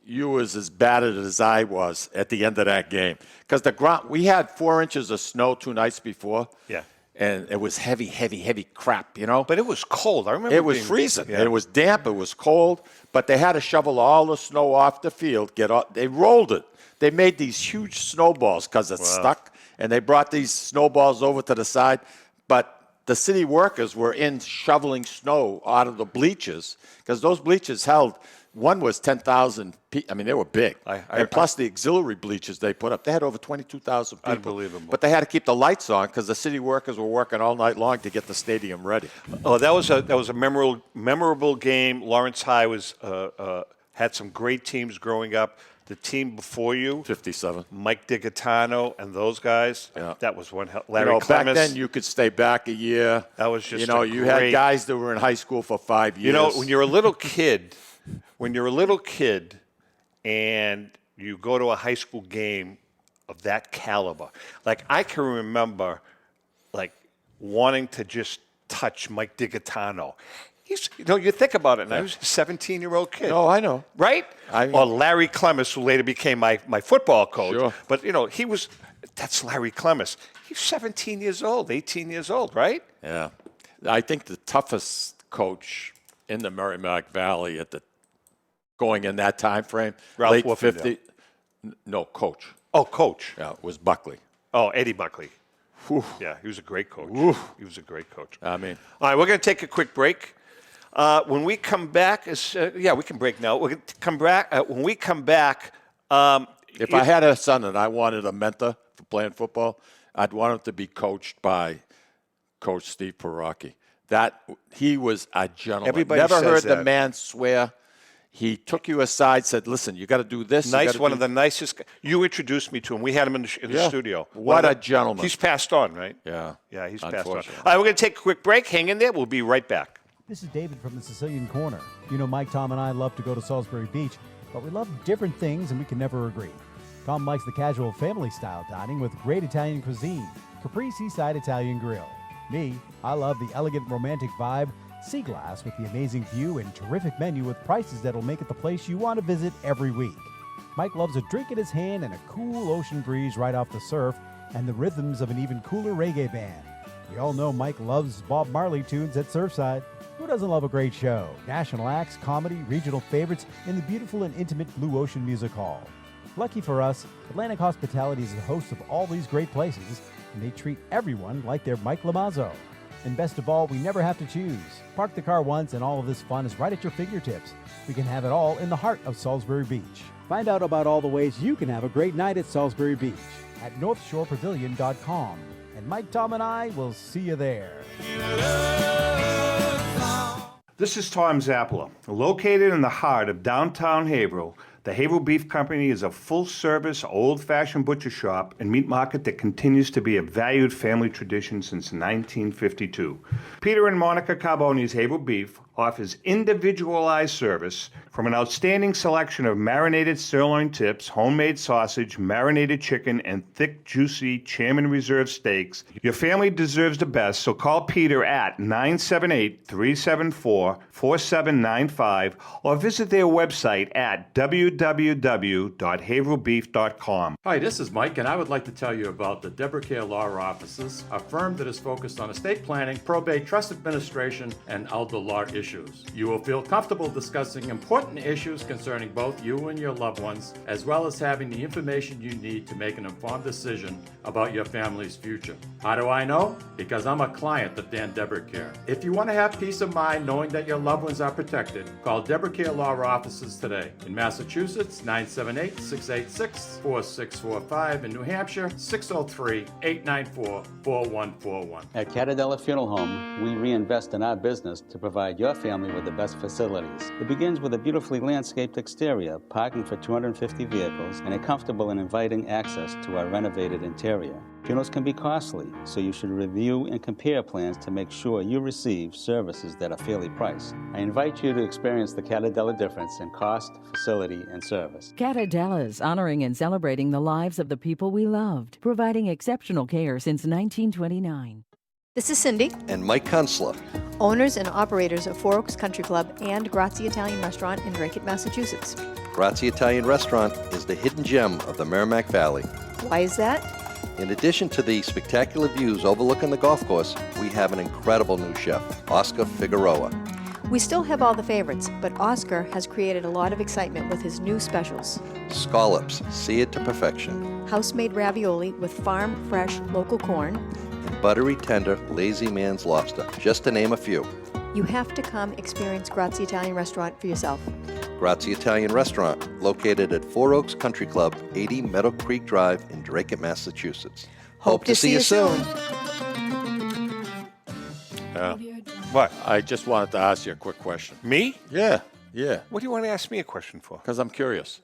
you was as battered as I was at the end of that game. Because the ground, we had 4 inches of snow 2 nights before. Yeah. And it was heavy, heavy, heavy crap, you know. But it was cold. I remember it was freezing. Yeah. It was damp. It was cold. But they had to shovel all the snow off the field. They rolled it. They made these huge snowballs because it's stuck. And they brought these snowballs over to the side. But the city workers were in shoveling snow out of the bleachers because those bleachers held, one was 10,000 people. I mean, they were big. And plus the auxiliary bleachers they put up. They had over 22,000 people. Unbelievable. But they had to keep the lights on because the city workers were working all night long to get the stadium ready. Oh, that was a memorable game. Lawrence High had some great teams growing up. The team before you, 57, Mike DiGaetano and those guys. Yeah. That was one hell. Larry Clemens. Back then you could stay back a year. That was just you had guys that were in high school for 5 years. You know, when you're a little kid, and you go to a high school game of that caliber, like I can remember, like wanting to just touch Mike DiGaetano. You think about it now. He was a 17-year-old kid. Oh, I know. Right? Or Larry Clemens, who later became my football coach. Sure. But, that's Larry Clemens. He's 17 years old, 18 years old, right? Yeah. I think the toughest coach in the Merrimack Valley going in that time frame, Ralph late Wolfendale. 50. No, coach. Oh, coach. Yeah, it was Buckley. Oh, Eddie Buckley. Whew. Yeah, he was a great coach. Whew. He was a great coach. I mean. All right, we're going to take a quick break. When we come back, we can break now. We're going to come back. When we come back, if I had a son and I wanted a mentor for playing football, I'd want him to be coached by Coach Steve Perocchi. He was a gentleman. Everybody Never says heard that. the man swear. He took you aside, said, "Listen, you got to do this." One of the nicest. You introduced me to him. We had him in the studio. What a gentleman. He's passed on, right? Yeah. Yeah, he's passed on. All Unfortunately. right, we're going to take a quick break. Hang in there. We'll be right back. This is David from the Sicilian Corner. You know, Mike, Tom, and I love to go to Salisbury Beach, but we love different things and we can never agree. Tom likes the casual family-style dining with great Italian cuisine, Capri Seaside Italian Grill. Me, I love the elegant romantic vibe, Sea Glass with the amazing view and terrific menu with prices that'll make it the place you want to visit every week. Mike loves a drink in his hand and a cool ocean breeze right off the surf and the rhythms of an even cooler reggae band. We all know Mike loves Bob Marley tunes at Surfside. Who doesn't love a great show? National acts, comedy, regional favorites in the beautiful and intimate Blue Ocean Music Hall. Lucky for us, Atlantic Hospitality is the host of all these great places, and they treat everyone like they're Mike Lomazzo. And best of all, we never have to choose. Park the car once and all of this fun is right at your fingertips. We can have it all in the heart of Salisbury Beach. Find out about all the ways you can have a great night at Salisbury Beach at northshorepavilion.com. And Mike, Tom, and I will see you there. This is Tom Zappala. Located in the heart of downtown Haverhill, the Haverhill Beef Company is a full-service, old-fashioned butcher shop and meat market that continues to be a valued family tradition since 1952. Peter and Monica Carboni's Haverhill Beef offers individualized service from an outstanding selection of marinated sirloin tips, homemade sausage, marinated chicken, and thick, juicy Chairman Reserve steaks. Your family deserves the best, so call Peter at 978-374-4795 or visit their website at www.haverhillbeef.com. Hi, this is Mike, and I would like to tell you about the Deborah Care Law Offices, a firm that is focused on estate planning, probate, trust administration, and elder law issues. issues. You will feel comfortable discussing important issues concerning both you and your loved ones, as well as having the information you need to make an informed decision about your family's future. How do I know? Because I'm a client of Dan Deborah Care. If you want to have peace of mind knowing that your loved ones are protected, call Deborah Care Law Offices today. In Massachusetts, 978-686-4645. In New Hampshire, 603-894-4141. At Catadella Funeral Home, we reinvest in our business to provide your family with the best facilities. It begins with a beautifully landscaped exterior, parking for 250 vehicles, and a comfortable and inviting access to our renovated interior. Funerals can be costly, so you should review and compare plans to make sure you receive services that are fairly priced. I invite you to experience the Catadella difference in cost, facility, and service. Catadella's honoring and celebrating the lives of the people we loved, providing exceptional care since 1929. This is Cindy. And Mike Kunstler. Owners and operators of Four Oaks Country Club and Grazie Italian Restaurant in Drake, Massachusetts. Grazie Italian Restaurant is the hidden gem of the Merrimack Valley. Why is that? In addition to the spectacular views overlooking the golf course, we have an incredible new chef, Oscar Figueroa. We still have all the favorites, but Oscar has created a lot of excitement with his new specials. Scallops, seared to perfection. House-made ravioli with farm-fresh local corn. And buttery tender, lazy man's lobster, just to name a few. You have to come experience Grazie Italian Restaurant for yourself. Grazie Italian Restaurant, located at Four Oaks Country Club, 80 Meadow Creek Drive in Drake, Massachusetts. Hope to see you soon. What? I just wanted to ask you a quick question. Me? Yeah. What do you want to ask me a question for? Because I'm curious.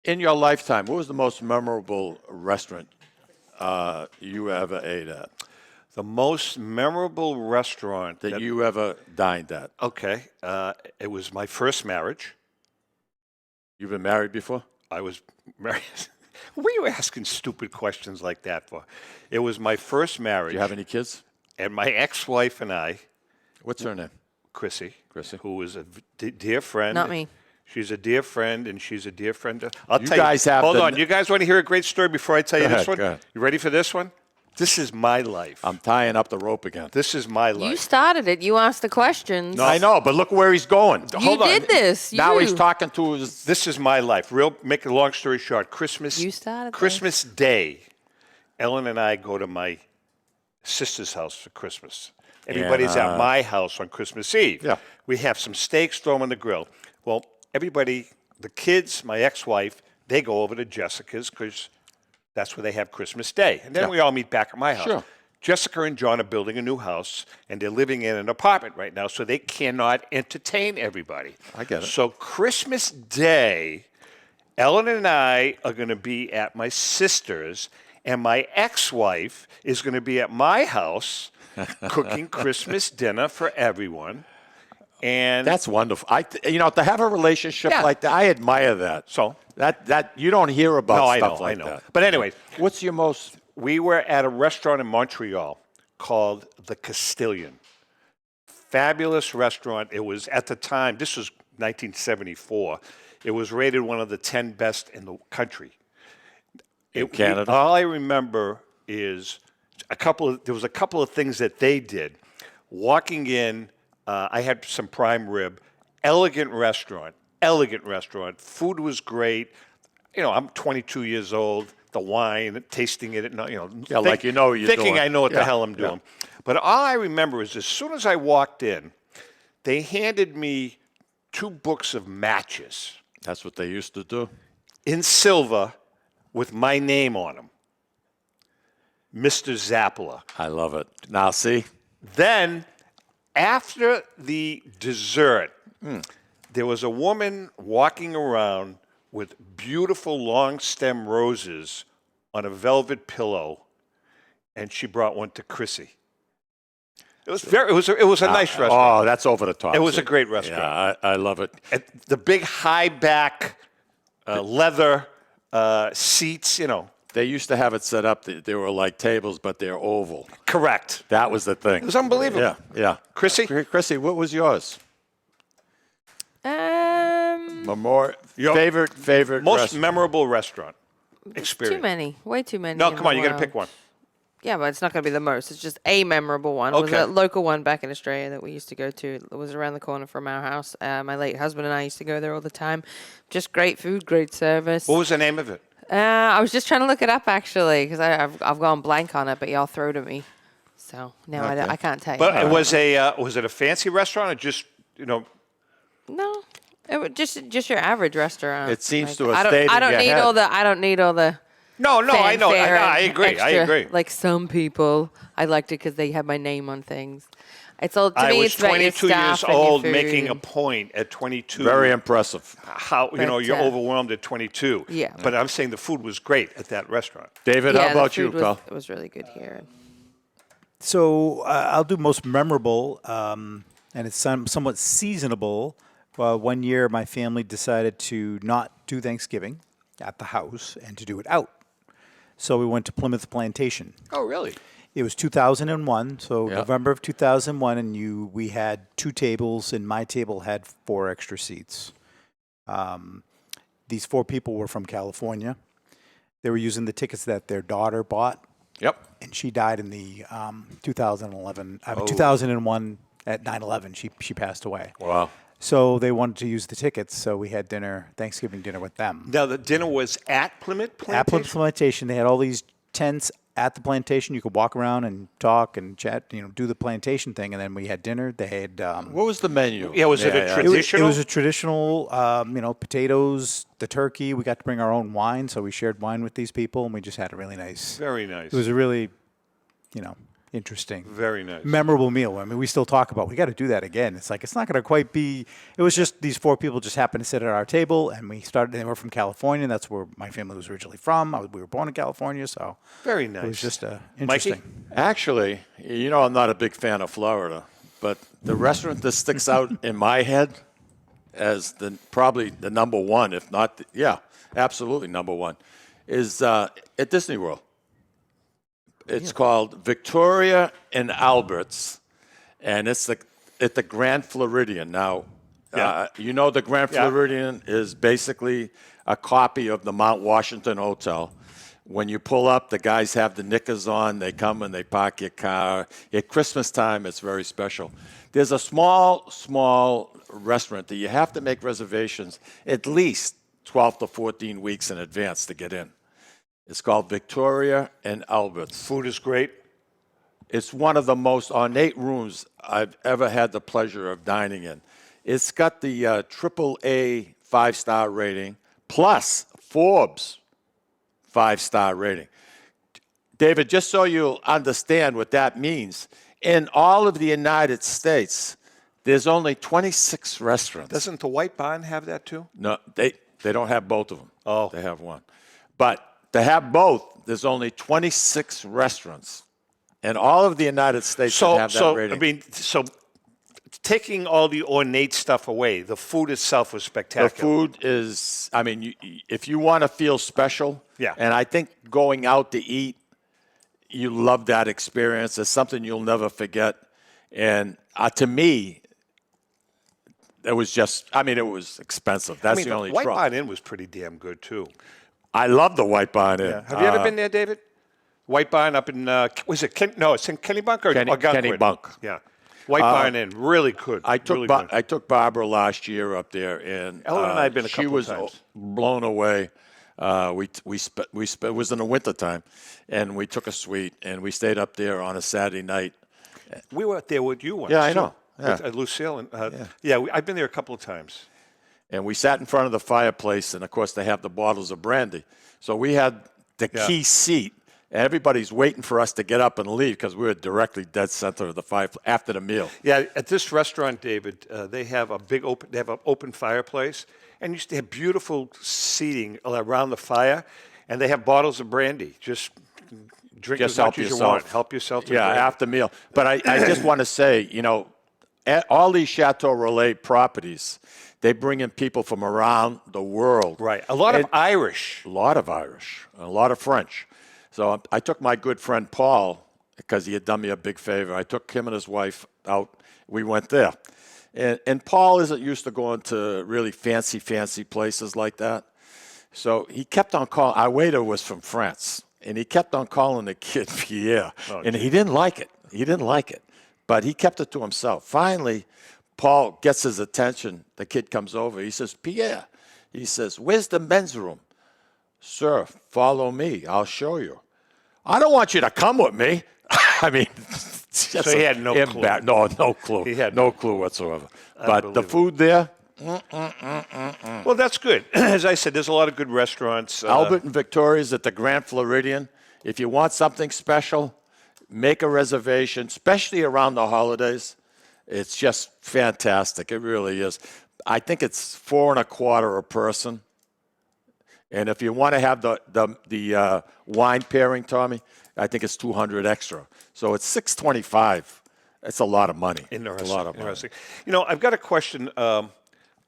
In your lifetime, what was the most memorable restaurant you ever ate at? The most memorable restaurant that you ever dined at? Okay. It was my first marriage. You've been married before? I was married. What are you asking stupid questions like that for? It was my first marriage. Do you have any kids? And my ex-wife and I. What's her name? Chrissy, who is a dear friend. Not me. She's a dear friend, and she's a dear friend. I'll You tell guys you. have Hold the- on. You guys want to hear a great story before I tell you Go this ahead, one? go ahead. You ready for this one? This is my life. I'm tying up the rope again. This is my life. You started it. You asked the questions. I know, but look where he's going. You did this. Now You. he's talking to his... This is my life. Make a long story short. Christmas Day, Ellen and I go to my sister's house for Christmas. Everybody's at my house on Christmas Eve. Yeah. We have some steaks, throw them on the grill. Well, everybody, the kids, my ex-wife, they go over to Jessica's because that's where they have Christmas Day. And then we all meet back at my house. Sure. Jessica and John are building a new house, and they're living in an apartment right now, so they cannot entertain everybody. I get it. So Christmas Day, Ellen and I are going to be at my sister's, and my ex-wife is going to be at my house cooking Christmas dinner for everyone. And That's wonderful. To have a relationship like that, I admire that. So that you don't hear about stuff like I know. that. But anyway, what's your most? We were at a restaurant in Montreal called the Castilian. Fabulous restaurant. It was at the time. This was 1974. It was rated one of the 10 best in the country. In Canada. All I remember is there was a couple of things that they did. Walking in, I had some prime rib. Elegant restaurant. Food was great. I'm 22 years old. The wine, tasting it, you're thinking doing. I know what the Yeah, hell I'm doing. But all I remember is as soon as I walked in, they handed me 2 books of matches. That's what they used to do. In silver with my name on them. Mr. Zappala. I love it. Now, see? Then, after the dessert, there was a woman walking around with beautiful long stem roses on a velvet pillow, and she brought one to Chrissy. It was a nice restaurant. Oh, that's over the top. It was a great restaurant. Yeah, I love it. The big high back leather seats, They used to have it set up. They were like tables, but they're oval. Correct. That was the thing. It was unbelievable. Yeah. Chrissy, what was yours? Favorite most restaurant. memorable restaurant experience. Too many. Way too many. No, in come the on. You got to world. pick one. Yeah, but it's not going to be the most. It's just a memorable one. It was a local one back in Australia that we used to go to. It was around the corner from our house. My late husband and I used to go there all the time. Just great food, great service. What was the name of it? I was just trying to look it up, actually, because I've gone blank on it, but y'all throw to me. So now I can't tell you. But was it a fancy restaurant or just, No. It was just your average restaurant. It seems to have stayed in I don't your need head. I don't need all the No, I know. fanfare I and agree. I extra, agree. Like some people, I liked it because they had my name on things. It's all to I me. was It's about your 22 staff years and your old, food making a and- point at 22. Very impressive. How you're overwhelmed at 22. Yeah. But I'm saying the food was great at that restaurant. David, how about you, Carl? It was really good here. So I'll do most memorable, and it's somewhat seasonable. 1 year, my family decided to not do Thanksgiving at the house and to do it out. So we went to Plymouth Plantation. Oh, really? It was 2001, so November of 2001, and we had 2 tables, and my table had 4 extra seats. These 4 people were from California. They were using the tickets that their daughter bought. Yep. And she died in the 2001 at 9/11. She passed away. Wow. So they wanted to use the tickets, so we had Thanksgiving dinner with them. Now, the dinner was at Plymouth Plantation? At Plymouth Plantation. They had all these tents at the plantation. You could walk around and talk and chat, do the plantation thing, and then we had dinner. They had... what was the menu? Yeah, was it a traditional? It was a traditional, potatoes, the turkey. We got to bring our own wine, so we shared wine with these people, and we just had a really nice... Very nice. It was a really, interesting. Very nice. Memorable meal. I mean, we still talk about, we got to do that again. It's like, it's not going to quite be, it was just these 4 people just happened to sit at our table, and they were from California. That's where my family was originally from. We were born in California, so. Very nice. It was just interesting. Mikey? Actually, I'm not a big fan of Florida, but the restaurant that sticks out in my head as probably the number one, if not, absolutely number one, is at Disney World. It's called Victoria and Albert's, and it's at the Grand Floridian. Now, the Grand Floridian is basically a copy of the Mount Washington Hotel. When you pull up, the guys have the knickers on. They come and they park your car. At Christmas time, it's very special. There's a small restaurant that you have to make reservations at least 12 to 14 weeks in advance to get in. It's called Victoria and Albert's. Food is great. It's one of the most ornate rooms I've ever had the pleasure of dining in. It's got the AAA 5-star rating plus Forbes 5-star rating. David, just so you'll understand what that means, in all of the United States, there's only 26 restaurants. Doesn't the White Barn have that too? No, they don't have both of them. Oh. They have one. But to have both, there's only 26 restaurants. And all of the United States that have that rating. So taking all the ornate stuff away, the food itself was spectacular. The food is, if you want to feel special, and I think going out to eat, you love that experience. It's something you'll never forget. And to me, it was just, it was expensive. That's the only White draw. Barn Inn was pretty damn good too. I love the White Barn Inn. Yeah. Have you ever been there, David? White Barn up in, was it, it's in Kennebunk or Algonquin? Kennebunk. Yeah. White Barn Inn, really good. I took Barbara last year up there, and Ellen and I have been a couple she was times. blown away. It was in the wintertime, and we took a suite, and we stayed up there on a Saturday night. We were up there with you once. Yeah, I too, know. Yeah. With Lucille. And, I've been there a couple of times. And we sat in front of the fireplace, and, of course, they have the bottles of brandy. So we had the key seat, and everybody's waiting for us to get up and leave because we were directly dead center of the fireplace after the meal. Yeah, at this restaurant, David, they have an open fireplace, and they have beautiful seating around the fire, and they have bottles of brandy. Just drink as much as you want. Help yourself to brandy. After meal. But I just want to say, at all these Chateau Relais properties, they bring in people from around the world. Right. A lot of Irish. A lot of Irish. A lot of French. So I took my good friend Paul, because he had done me a big favor. I took him and his wife out. We went there. And Paul isn't used to going to really fancy places like that. So he kept on calling. Our waiter was from France. and he kept on calling the kid Pierre, and geez. he didn't like it. He didn't like it, but he kept it to himself. Finally, Paul gets his attention. The kid comes over. He says, Pierre. He says, where's the men's room? Sir, follow me. I'll show you. I don't want you to come with me. I mean, so he had no clue. No clue. He had no clue whatsoever. But the food there. Well, that's good. As I said, there's a lot of good restaurants. Albert and Victoria's at the Grand Floridian. If you want something special, make a reservation, especially around the holidays. It's just fantastic. It really is. I think it's $4.25 a person. And if you want to have the wine pairing, Tommy, I think it's $200 extra. So it's $625. It's a lot of money. Interesting. It's a lot of money. Interesting. You know, I've got a question. A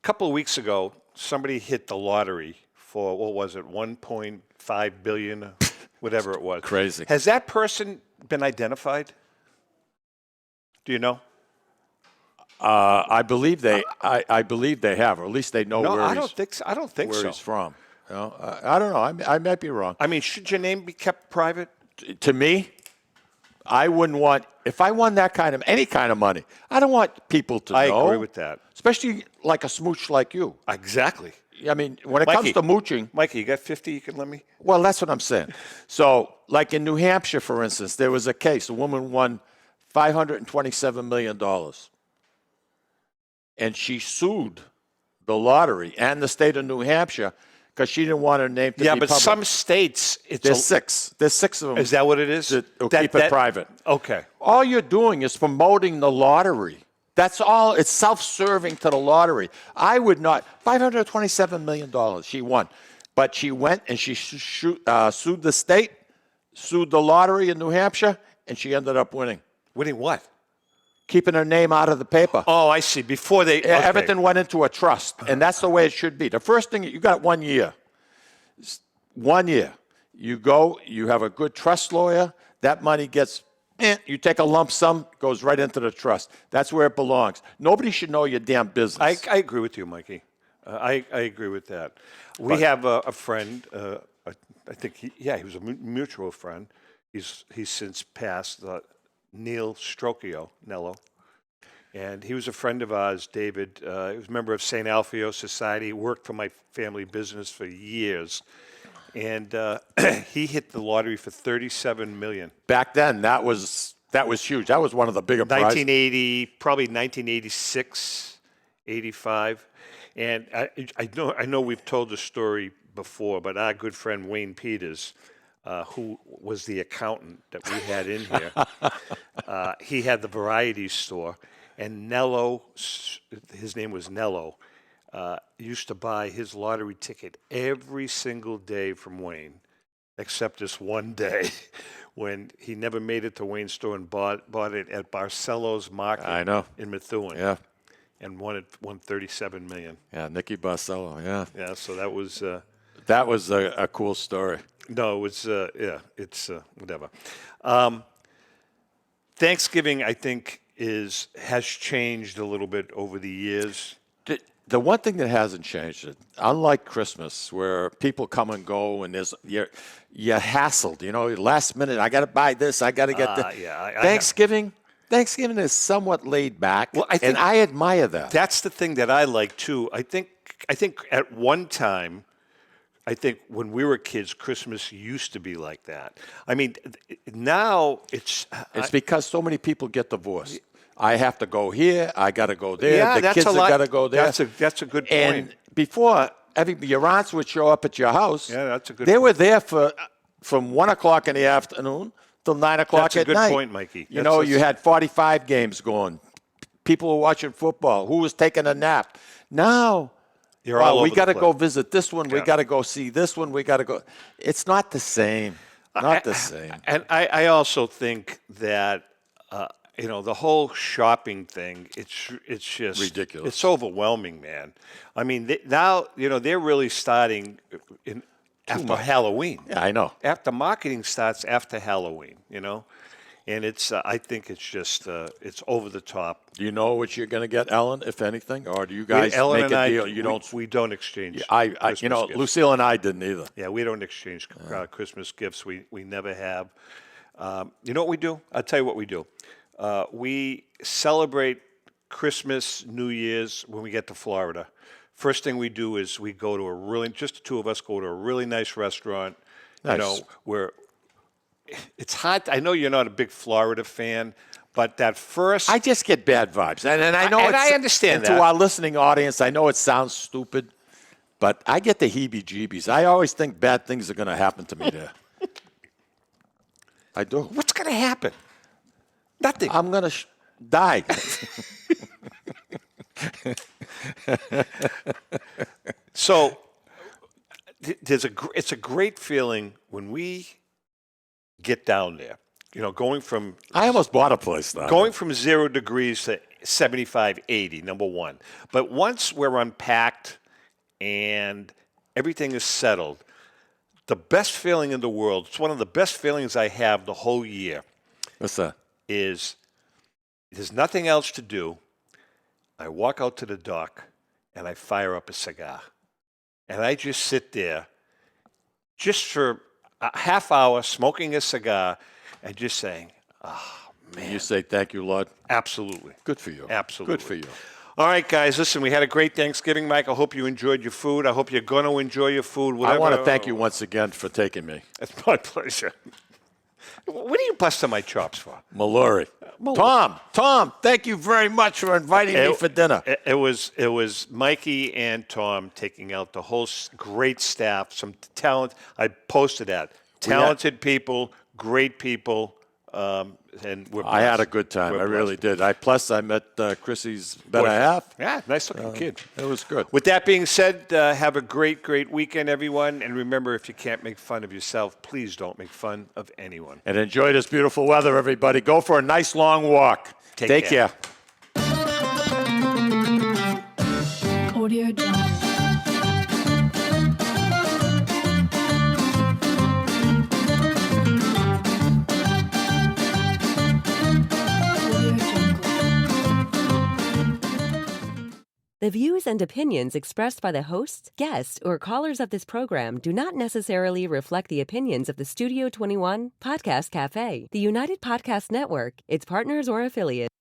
couple of weeks ago, somebody hit the lottery for, what was it, $1.5 billion, whatever it was. Crazy. Has that person been identified? Do you know? I believe they have, or at least they know where I don't think so. where he's from. You know, I don't know. I might be wrong. I mean, should your name be kept private? To me, I wouldn't want, if I won that kind of, any kind of money, I don't want people to know. I agree with that. Especially like a smooch like you. Exactly. I mean, when it comes to mooching. Mikey, you got 50 you can lend me? Well, that's what I'm saying. So, like in New Hampshire, for instance, there was a case. A woman won $527 million. And she sued the lottery and the state of New Hampshire because she didn't want her name to be public. Yeah, but some states, There's six. There's six of them. Is that what it is? That keep it private. Okay. All you're doing is promoting the lottery. That's all. It's self-serving to the lottery. I would not. $527 million she won. But she went and she sued the state, sued the lottery in New Hampshire, and she ended up winning. Winning what? Keeping her name out of the paper. Oh, I see. Before they... Okay. Everything went into a trust, and that's the way it should be. The first thing, you got 1 year. 1 year. You go, you have a good trust lawyer, that money gets... you take a lump sum, goes right into the trust. That's where it belongs. Nobody should know your damn business. I agree with you, Mikey. I agree with that. We have a friend, I think, he was a mutual friend. He's since passed, Neil Strocchio, Nello. And he was a friend of ours, David. He was a member of St. Alfio Society, worked for my family business for years. And he hit the lottery for $37 million. Back then, that was huge. That was one of the bigger prizes. 1980, probably 1986, 85. And I know we've told the story before, but our good friend Wayne Peters, who was the accountant that we had in here, he had the variety store, and Nello, his name was Nello, used to buy his lottery ticket every single day from Wayne, except this one day when he never made it to Wayne's store and bought it at Barcelo's Market in Methuen. Yeah. And won $37 million. Yeah, Nicky Barcelo, yeah. Yeah, so that was... that was a cool story. No, it's whatever. Thanksgiving, I think, has changed a little bit over the years. The one thing that hasn't changed, unlike Christmas, where people come and go and you're hassled, last minute, I got to buy this, I got to get this. Thanksgiving is somewhat laid back, and I admire that. That's the thing that I like, too. I think at one time, when we were kids, Christmas used to be like that. I mean, now it's... It's because so many people get divorced. I have to go here. I got to go there. Yeah, the kids have got to go there. That's a good point. And before, your aunts would show up at your house. Yeah, that's a good point. They were there from 1 o'clock in the afternoon till 9 o'clock at night. That's a good point, Mikey. You had 45 games going. People were watching football. Who was taking a nap? Now... we got to go visit this one. Yeah. We got to go see this one. We got to go. It's not the same. Not the same. And I also think that the whole shopping thing. It's just ridiculous. It's overwhelming, man. I mean, now they're really starting after Halloween. Yeah, I know. After marketing starts after Halloween, And it's I think it's just it's over the top. Do you know what you're going to get, Ellen, if anything, or do you guys Ellen make and a deal? We don't exchange. Christmas gifts. Lucille and I didn't either. Yeah, we don't exchange Christmas gifts. We never have. You know what we do? I'll tell you what we do. We celebrate Christmas, New Year's when we get to Florida. First thing we do is we go to just the two of us go to a really nice restaurant. Nice. You know, where it's hot. I know you're not a big Florida fan, but that first... I just get bad vibes. And I know I understand that. To our listening audience, I know it sounds stupid, but I get the heebie-jeebies. I always think bad things are going to happen to me there. I do. What's going to happen? Nothing. I'm going to die. So it's a great feeling when we get down there. You know, going from... I almost bought a place now. Going from 0 degrees to 75, 80, number one. But once we're unpacked and everything is settled, the best feeling in the world, it's one of the best feelings I have the whole year. What's that? Is there's nothing else to do. I walk out to the dock and I fire up a cigar. And I just sit there just for a half hour smoking a cigar and just saying, oh, man. You say, thank you, Lord? Absolutely. Good for you. Absolutely. Good for you. All right, guys, listen, we had a great Thanksgiving, Mike. I hope you enjoyed your food. I hope you're going to enjoy your food. I want to thank you once again for taking me. It's my pleasure. What are you busting my chops for? Mallory. Tom, thank you very much for inviting me for dinner. It was Mikey and Tom taking out the whole great staff, some talent. I posted that. Talented people, great people, and we're blessed. I had a good time. I really did. Plus, I met Chrissy's better half. Yeah, nice-looking kid. It was good. With that being said, have a great weekend, everyone. And remember, if you can't make fun of yourself, please don't make fun of anyone. And enjoy this beautiful weather, everybody. Go for a nice long walk. Take care. Audio Jungle. The views and opinions expressed by the hosts, guests, or callers of this program do not necessarily reflect the opinions of the Studio 21 Podcast Café, the United Podcast Network, its partners, or affiliates.